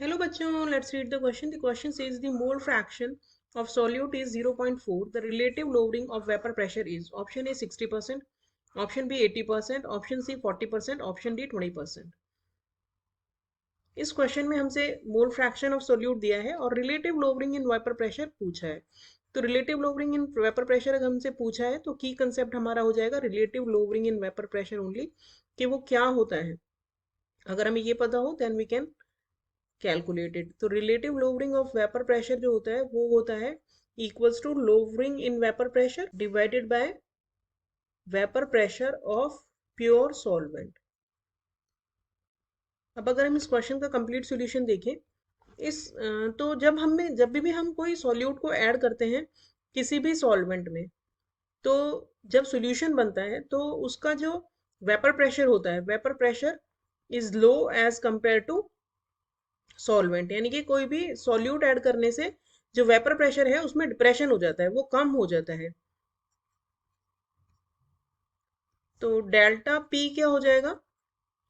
Hello बच्चों, let's read the question. The question says the mole fraction of solute is 0.4. The relative lowering of vapor pressure is option A 60%, option B 80%, option C 40%, option D 20%. इस question में हमसे मोल fraction of solute दिया है और relative lowering in vapour pressure पूछा है। तो relative lowering in vapour pressure अगर हमसे पूछा है तो की कंसेप्ट हमारा हो जाएगा relative lowering in vapour pressure only, कि वो क्या होता है। अगर हमें ये पता हो देन वी कैन कैलकुलेटेड। तो relative lowering of vapour pressure जो होता है वो होता है equals to lowering in vapour pressure divided by vapour pressure of pure solvent. अब अगर हम इस क्वेश्चन का कंप्लीट सॉल्यूशन देखें, तो जब भी हम कोई सॉल्यूट को ऐड करते हैं किसी भी सॉल्वेंट में, तो जब सॉल्यूशन बनता है तो उसका जो वेपर प्रेशर होता है, vapour pressure is low as compare to solvent. यानी कि कोई भी सॉल्यूट ऐड करने से जो वेपर प्रेशर है उसमें डिप्रेशन हो जाता है, वो कम हो जाता है। तो डेल्टा पी क्या हो जाएगा,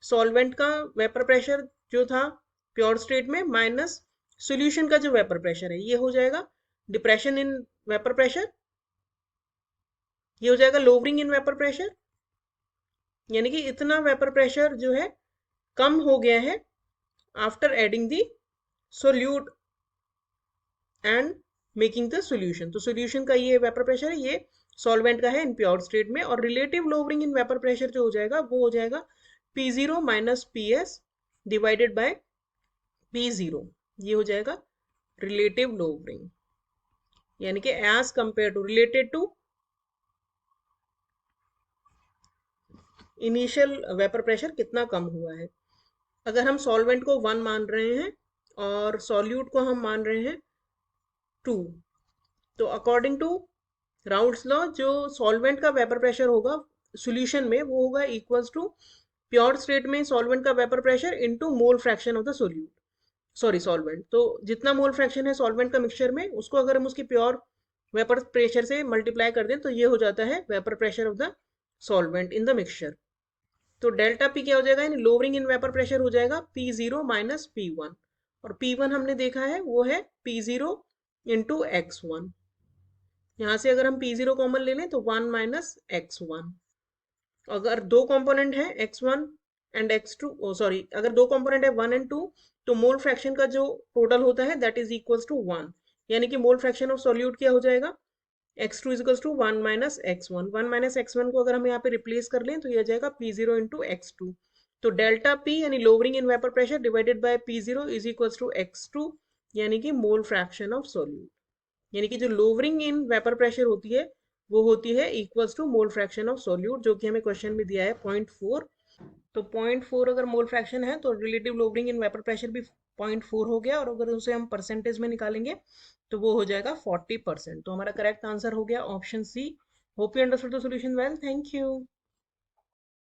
सॉल्वेंट का वेपर प्रेशर जो था प्योर स्टेट में माइनस सॉल्यूशन का जो वेपर प्रेशर है, ये हो जाएगा डिप्रेशन इन वेपर प्रेशर, ये हो जाएगा लोवरिंग इन वेपर प्रेशर। यानी कि इतना वेपर प्रेशर जो है कम हो गया है after adding the solute and making the solution. तो सॉल्यूशन का ये वेपर प्रेशर है, ये सॉल्वेंट का है इन प्योर स्टेट में। और relative lowering in vapour pressure जो हो जाएगा वो हो जाएगा P0 minus PS divided by P0, ये हो जाएगा रिलेटिव लोवरिंग। यानी कि as compare to, related to initial vapour pressure कितना कम हुआ है। अगर हम सॉल्वेंट को 1 मान रहे हैं और सॉल्यूट को हम मान रहे हैं 2, तो अकॉर्डिंग टू राउल्ट्स लॉ जो सॉल्वेंट का वेपर प्रेशर होगा सॉल्यूशन में वो होगा इक्वल्स टू प्योर स्टेट में सॉल्वेंट का vapour pressure into mole fraction of the solute, sorry solvent. तो जितना मोल फ्रैक्शन है सॉल्वेंट का मिक्सचर में, उसको अगर हम उसकी प्योर वेपर प्रेशर से मल्टीप्लाई कर दें तो ये हो जाता है vapour pressure of the solvent in the mixture. तो डेल्टा पी क्या हो जाएगा, यानी लोवरिंग इन वेपर प्रेशर हो जाएगा P0 माइनस P1। और P1 हमने देखा है वो है P0 इंटू X1। यहाँ से अगर हम P0 कॉमन ले लें तो 1 माइनस X1। अगर दो कंपोनेंट है X1 एंड X2, सॉरी अगर दो कंपोनेंट है 1 एंड 2, तो मोल फ्रैक्शन का जो टोटल होता है दैट इज इक्वल्स टू 1। यानी कि मोल फ्रैक्शन ऑफ सॉल्यूट क्या हो जाएगा, X2 is equals to 1 minus X1। 1 minus X1 को अगर हम यहाँ पे रिप्लेस कर लें तो ये आ जाएगा P0 इंटू X2। तो डेल्टा P यानी lowering in vapour pressure divided by P0 is equals to X2, यानी कि मोल फ्रैक्शन ऑफ सॉल्यूट। यानी कि जो लोवरिंग इन वेपर प्रेशर होती है वो होती है equals to mole fraction of solute, जो कि हमें क्वेश्चन में दिया है 0.4। तो 0.4 अगर मोल फ्रैक्शन है तो relative lowering in vapour pressure भी 0.4 हो गया, और अगर उसे हम परसेंटेज में निकालेंगे तो वो हो जाएगा 40%। तो हमारा करेक्ट आंसर हो गया option C. Hope you understood the solution well, thank you.